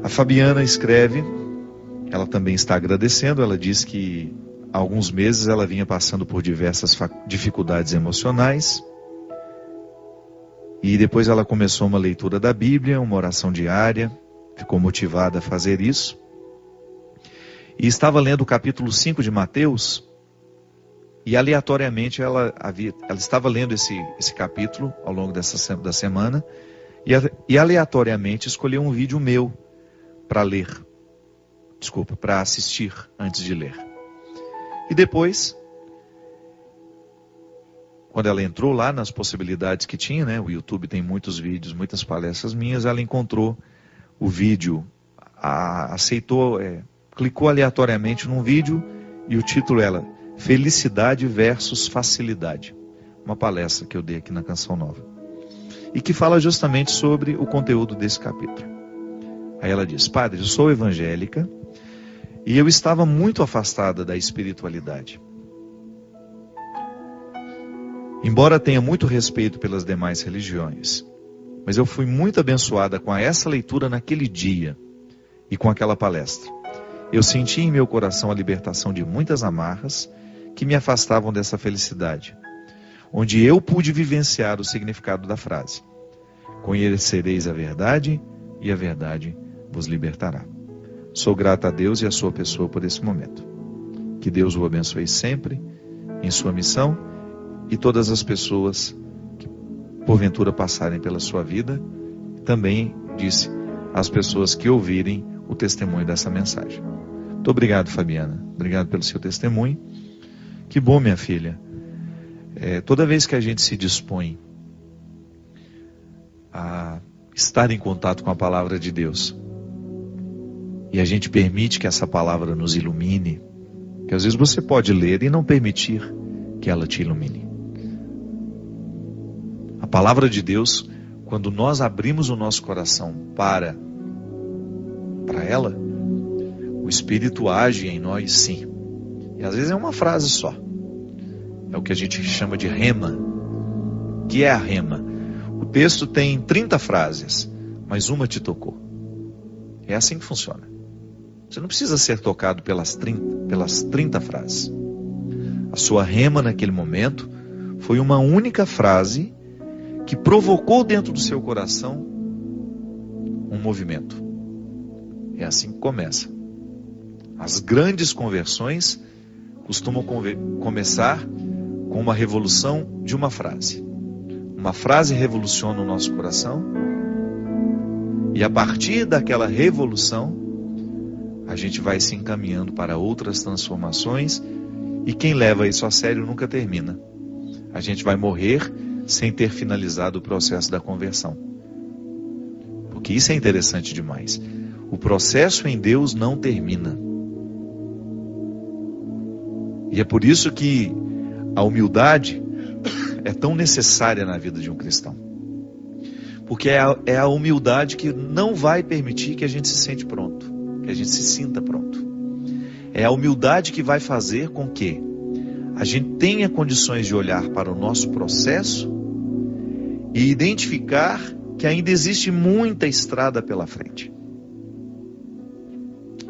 A Fabiana escreve, ela também está agradecendo. Ela diz que há alguns meses ela vinha passando por diversas dificuldades emocionais. E depois ela começou uma leitura da Bíblia, uma oração diária, ficou motivada a fazer isso. E estava lendo o capítulo 5 de Mateus, e aleatoriamente ela estava lendo esse capítulo ao longo da semana, e aleatoriamente escolheu um vídeo meu para assistir antes de ler. E depois, quando ela entrou lá nas possibilidades que tinha, né? O YouTube tem muitos vídeos, muitas palestras minhas, ela encontrou o vídeo, clicou aleatoriamente num vídeo e o título era Felicidade versus Facilidade. Uma palestra que eu dei aqui na Canção Nova. E que fala justamente sobre o conteúdo desse capítulo. Aí ela diz: Padre, eu sou evangélica e eu estava muito afastada da espiritualidade. Embora tenha muito respeito pelas demais religiões, mas eu fui muito abençoada com essa leitura naquele dia e com aquela palestra. Eu senti em meu coração a libertação de muitas amarras que me afastavam dessa felicidade, onde eu pude vivenciar o significado da frase: conhecereis a verdade e a verdade vos libertará. Sou grata a Deus e a sua pessoa por esse momento. Que Deus o abençoe sempre em sua missão e todas as pessoas que porventura passarem pela sua vida. Também disse as pessoas que ouvirem o testemunho dessa mensagem. Muito obrigado, Fabiana. Obrigado pelo seu testemunho. Que bom, minha filha. Toda vez que a gente se dispõe a estar em contato com a palavra de Deus, e a gente permite que essa palavra nos ilumine, que às vezes você pode ler e não permitir que ela te ilumine. A palavra de Deus, quando nós abrimos o nosso coração para ela, o Espírito age em nós, sim. E às vezes é uma frase só. É o que a gente chama de rema. O que é a rema? O texto tem 30 frases, mas uma te tocou. É assim que funciona. Você não precisa ser tocado pelas 30 frases. A sua rema naquele momento foi uma única frase que provocou dentro do seu coração um movimento. É assim que começa. As grandes conversões costumam começar com uma revolução de uma frase. Uma frase revoluciona o nosso coração, e a partir daquela revolução, a gente vai se encaminhando para outras transformações, e quem leva isso a sério nunca termina. A gente vai morrer sem ter finalizado o processo da conversão. Porque isso é interessante demais. O processo em Deus não termina. E é por isso que a humildade é tão necessária na vida de um cristão. Porque é a humildade que não vai permitir que a gente se sente pronto, que a gente se sinta pronto. É a humildade que vai fazer com que a gente tenha condições de olhar para o nosso processo e identificar que ainda existe muita estrada pela frente.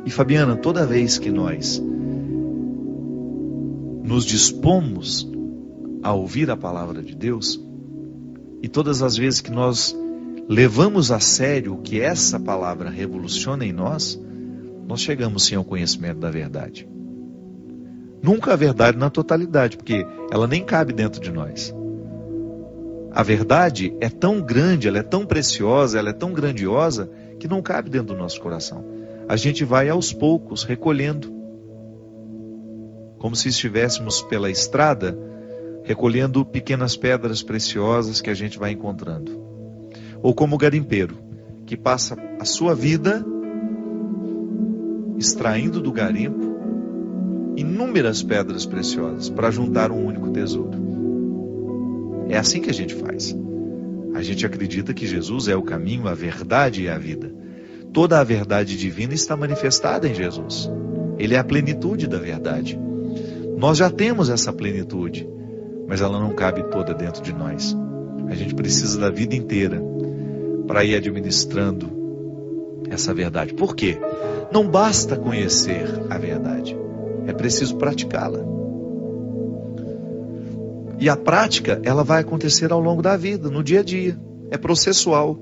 E Fabiana, toda vez que nós nos dispomos a ouvir a palavra de Deus, e todas as vezes que nós levamos a sério o que essa palavra revoluciona em nós, nós chegamos sim ao conhecimento da verdade. Nunca a verdade na totalidade, porque ela nem cabe dentro de nós. A verdade é tão grande, ela é tão preciosa, ela é tão grandiosa, que não cabe dentro do nosso coração. A gente vai aos poucos recolhendo, como se estivéssemos pela estrada, recolhendo pequenas pedras preciosas que a gente vai encontrando. Ou como o garimpeiro, que passa a sua vida extraindo do garimpo inúmeras pedras preciosas para juntar um único tesouro. É assim que a gente faz. A gente acredita que Jesus é o caminho, a verdade e a vida. Toda a verdade divina está manifestada em Jesus. Ele é a plenitude da verdade. Nós já temos essa plenitude, mas ela não cabe toda dentro de nós. A gente precisa da vida inteira para ir administrando essa verdade. Por quê? Não basta conhecer a verdade, é preciso praticá-la. E a prática, ela vai acontecer ao longo da vida, no dia a dia, é processual.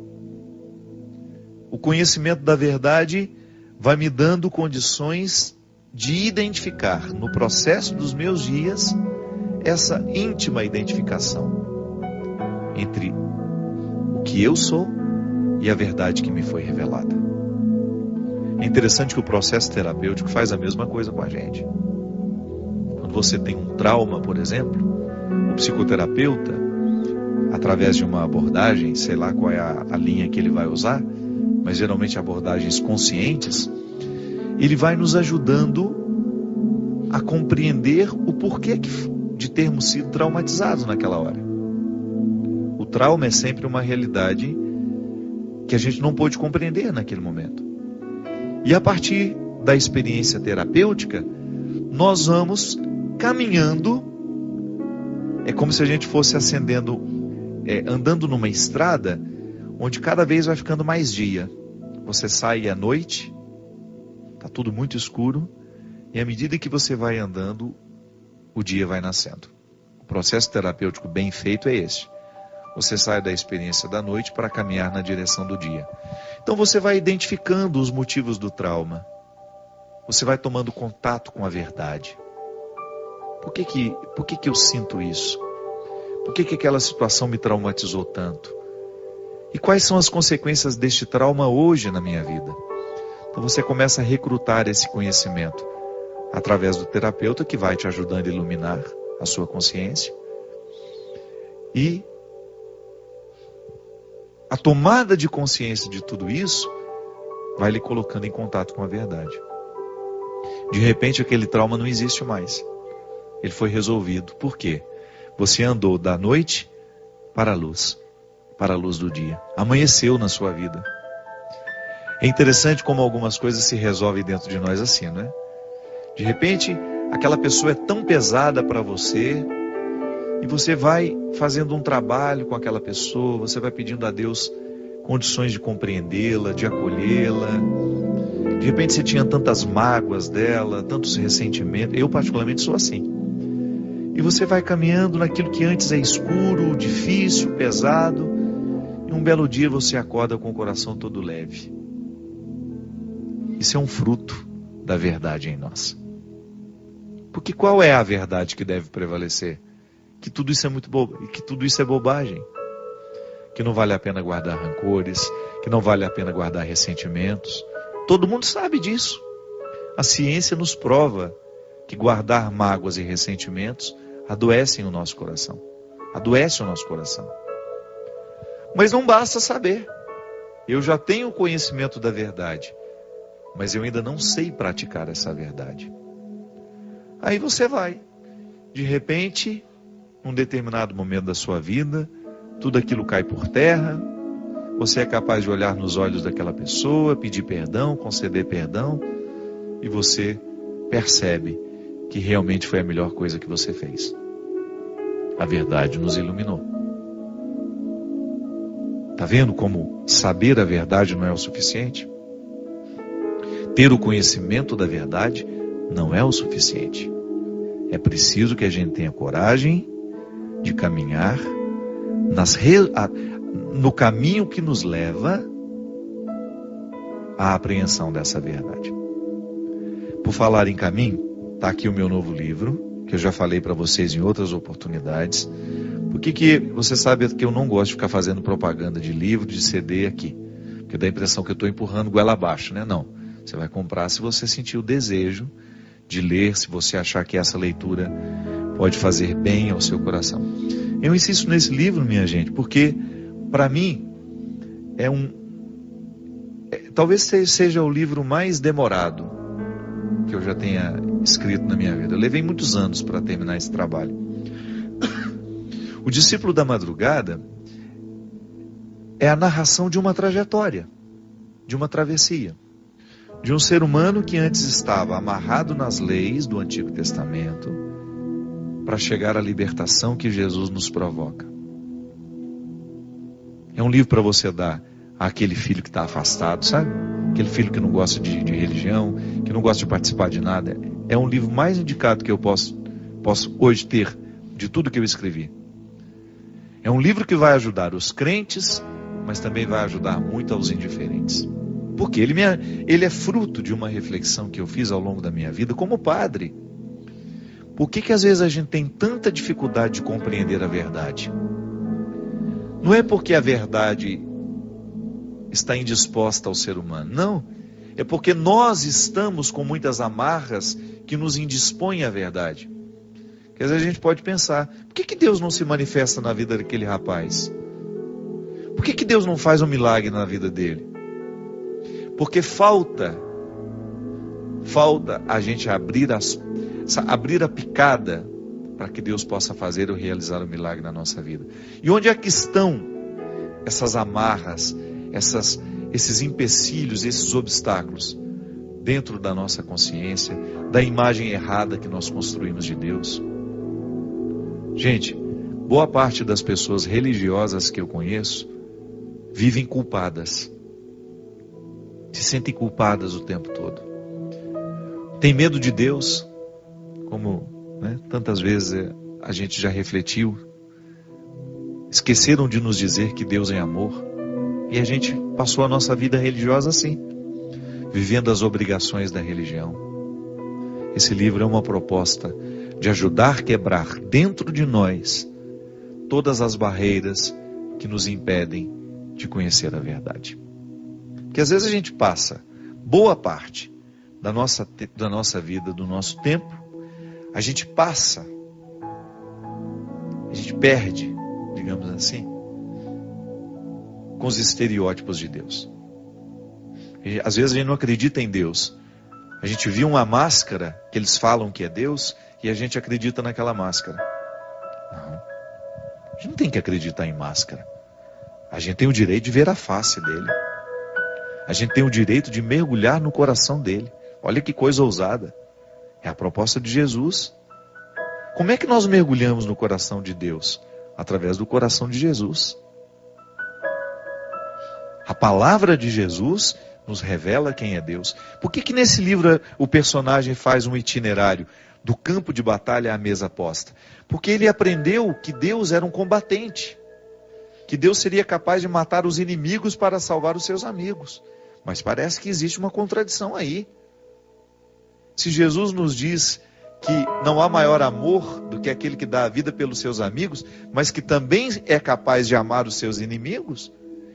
O conhecimento da verdade vai me dando condições de identificar no processo dos meus dias essa íntima identificação entre o que eu sou e a verdade que me foi revelada. É interessante que o processo terapêutico faz a mesma coisa com a gente. Quando você tem um trauma, por exemplo, o psicoterapeuta, através de uma abordagem, sei lá qual é a linha que ele vai usar, mas geralmente abordagens conscientes, ele vai nos ajudando a compreender o porquê de termos sido traumatizados naquela hora. O trauma é sempre uma realidade que a gente não pôde compreender naquele momento. E a partir da experiência terapêutica, nós vamos caminhando, é como se a gente fosse andando numa estrada, onde cada vez vai ficando mais dia. Você sai à noite, está tudo muito escuro, e à medida que você vai andando, o dia vai nascendo. O processo terapêutico bem feito é esse. Você sai da experiência da noite para caminhar na direção do dia. Então você vai identificando os motivos do trauma. Você vai tomando contato com a verdade. Por que eu sinto isso? Por que aquela situação me traumatizou tanto? E quais são as consequências deste trauma hoje na minha vida? Então você começa a recrutar esse conhecimento através do terapeuta, que vai te ajudando a iluminar a sua consciência. E a tomada de consciência de tudo isso vai lhe colocando em contato com a verdade. De repente aquele trauma não existe mais. Ele foi resolvido. Por quê? Você andou da noite para a luz do dia. Amanheceu na sua vida. É interessante como algumas coisas se resolvem dentro de nós assim, não é? De repente, aquela pessoa é tão pesada para você, e você vai fazendo um trabalho com aquela pessoa, você vai pedindo a Deus condições de compreendê-la, de acolhê-la. De repente você tinha tantas mágoas dela, tantos ressentimentos. Eu particularmente sou assim. E você vai caminhando naquilo que antes é escuro, difícil, pesado, e um belo dia você acorda com o coração todo leve. Isso é um fruto da verdade em nós. Porque qual é a verdade que deve prevalecer? Que tudo isso é que tudo isso é bobagem, que não vale a pena guardar rancores, que não vale a pena guardar ressentimentos. Todo mundo sabe disso. A ciência nos prova que guardar mágoas e ressentimentos adoecem o nosso coração. Adoece o nosso coração. Mas não basta saber. Eu já tenho conhecimento da verdade, mas eu ainda não sei praticar essa verdade. Aí você vai, de repente, num determinado momento da sua vida, tudo aquilo cai por terra, você é capaz de olhar nos olhos daquela pessoa, pedir perdão, conceder perdão, e você percebe que realmente foi a melhor coisa que você fez. A verdade nos iluminou. Está vendo como saber a verdade não é o suficiente? Ter o conhecimento da verdade não é o suficiente. É preciso que a gente tenha coragem de caminhar no caminho que nos leva à apreensão dessa verdade. Por falar em caminho, está aqui o meu novo livro, que eu já falei para vocês em outras oportunidades. Por que você sabe que eu não gosto de ficar fazendo propaganda de livro, de CD aqui? Porque dá a impressão que eu estou empurrando goela abaixo, né? Não. Você vai comprar se você sentir o desejo de ler, se você achar que essa leitura pode fazer bem ao seu coração. Eu insisto nesse livro, minha gente, porque para mim talvez seja o livro mais demorado que eu já tenha escrito na minha vida. Eu levei muitos anos para terminar esse trabalho. O Discípulo da Madrugada é a narração de uma trajetória, de uma travessia, de um ser humano que antes estava amarrado nas leis do Antigo Testamento para chegar à libertação que Jesus nos provoca. É um livro para você dar àquele filho que está afastado, sabe? aquele filho que não gosta de religião, que não gosta de participar de nada, é um livro mais indicado que eu posso hoje ter de tudo que eu escrevi. É um livro que vai ajudar os crentes, mas também vai ajudar muito aos indiferentes. Porque ele é fruto de uma reflexão que eu fiz ao longo da minha vida como padre. Por que às vezes a gente tem tanta dificuldade de compreender a verdade? Não é porque a verdade está indisposta ao ser humano, não. É porque nós estamos com muitas amarras que nos indispõem à verdade. Quer dizer, a gente pode pensar, por que Deus não se manifesta na vida daquele rapaz? Por que Deus não faz um milagre na vida dele? Porque falta a gente abrir a picada para que Deus possa fazer ou realizar um milagre na nossa vida. E onde é que estão essas amarras, esses empecilhos, esses obstáculos? Dentro da nossa consciência, da imagem errada que nós construímos de Deus. Gente, boa parte das pessoas religiosas que eu conheço vivem culpadas. Se sentem culpadas o tempo todo. Tem medo de Deus, como tantas vezes a gente já refletiu. Esqueceram de nos dizer que Deus é amor. E a gente passou a nossa vida religiosa assim, vivendo as obrigações da religião. Esse livro é uma proposta de ajudar a quebrar dentro de nós todas as barreiras que nos impedem de conhecer a verdade. Porque às vezes a gente passa boa parte da nossa vida, do nosso tempo, a gente perde, digamos assim, com os estereótipos de Deus. E, às vezes a gente não acredita em Deus. A gente viu uma máscara que eles falam que é Deus e a gente acredita naquela máscara. Não. A gente não tem que acreditar em máscara. A gente tem o direito de ver a face dele. A gente tem o direito de mergulhar no coração dele. Olha que coisa ousada. É a proposta de Jesus. Como é que nós mergulhamos no coração de Deus? Através do coração de Jesus. A palavra de Jesus nos revela quem é Deus. Por que nesse livro o personagem faz um itinerário do campo de batalha à mesa posta? Porque ele aprendeu que Deus era um combatente. Que Deus seria capaz de matar os inimigos para salvar os seus amigos. Mas parece que existe uma contradição aí. Se Jesus nos diz que não há maior amor do que aquele que dá a vida pelos seus amigos, mas que também é capaz de amar os seus inimigos,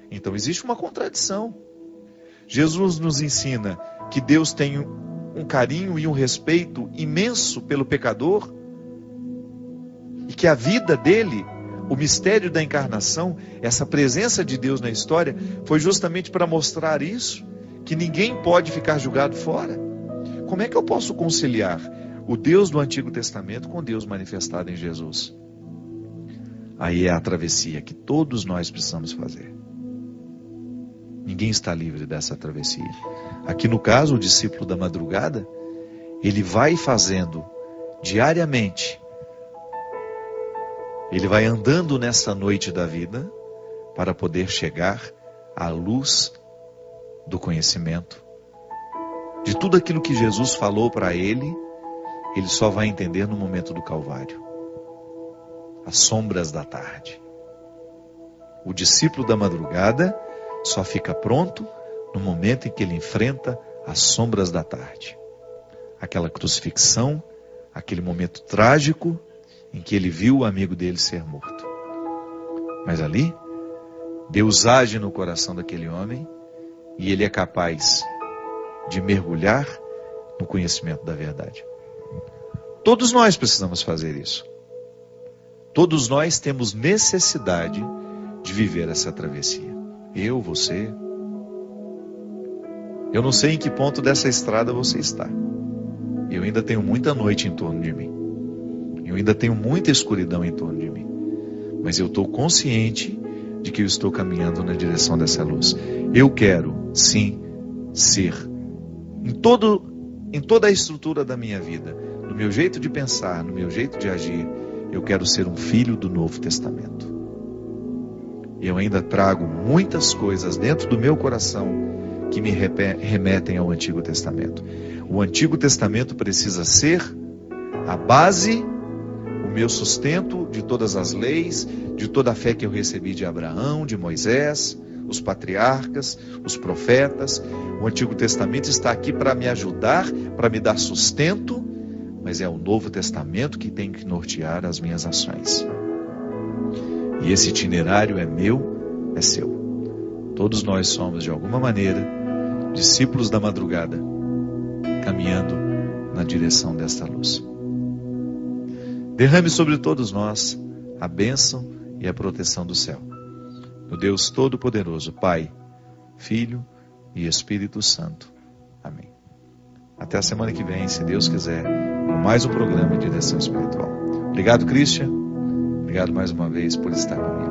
então existe uma contradição. Jesus nos ensina que Deus tem um carinho e um respeito imenso pelo pecador, e que a vida dele, o mistério da encarnação, essa presença de Deus na história, foi justamente para mostrar isso, que ninguém pode ficar julgado fora. Como é que eu posso conciliar o Deus do Antigo Testamento com Deus manifestado em Jesus? Aí é a travessia que todos nós precisamos fazer. Ninguém está livre dessa travessia. Aqui no caso, o discípulo da madrugada, ele vai fazendo diariamente. Ele vai andando nessa noite da vida para poder chegar à luz do conhecimento. De tudo aquilo que Jesus falou para ele, ele só vai entender no momento do Calvário. As sombras da tarde. O discípulo da madrugada só fica pronto no momento em que ele enfrenta as sombras da tarde. Aquela crucifixão, aquele momento trágico em que ele viu o amigo dele ser morto. Mas ali, Deus age no coração daquele homem e ele é capaz de mergulhar no conhecimento da verdade. Todos nós precisamos fazer isso. Todos nós temos necessidade de viver essa travessia. Eu, você. Eu não sei em que ponto dessa estrada você está. Eu ainda tenho muita noite em torno de mim. Eu ainda tenho muita escuridão em torno de mim. Mas eu estou consciente de que eu estou caminhando na direção dessa luz. Eu quero, sim, ser, em toda a estrutura da minha vida, no meu jeito de pensar, no meu jeito de agir, eu quero ser um filho do Novo Testamento. Eu ainda trago muitas coisas dentro do meu coração que me remetem ao Antigo Testamento. O Antigo Testamento precisa ser a base, o meu sustento de todas as leis, de toda a fé que eu recebi de Abraão, de Moisés, os patriarcas, os profetas. O Antigo Testamento está aqui para me ajudar, para me dar sustento, mas é o Novo Testamento que tem que nortear as minhas ações. E esse itinerário é meu, é seu. Todos nós somos, de alguma maneira, discípulos da madrugada, caminhando na direção desta luz. Derrame sobre todos nós a bênção e a proteção do céu. No Deus Todo-Poderoso, Pai, Filho e Espírito Santo. Amém. Até a semana que vem, se Deus quiser, com mais um programa de Direção Espiritual. Obrigado, Christian. Obrigado mais uma vez por estar comigo.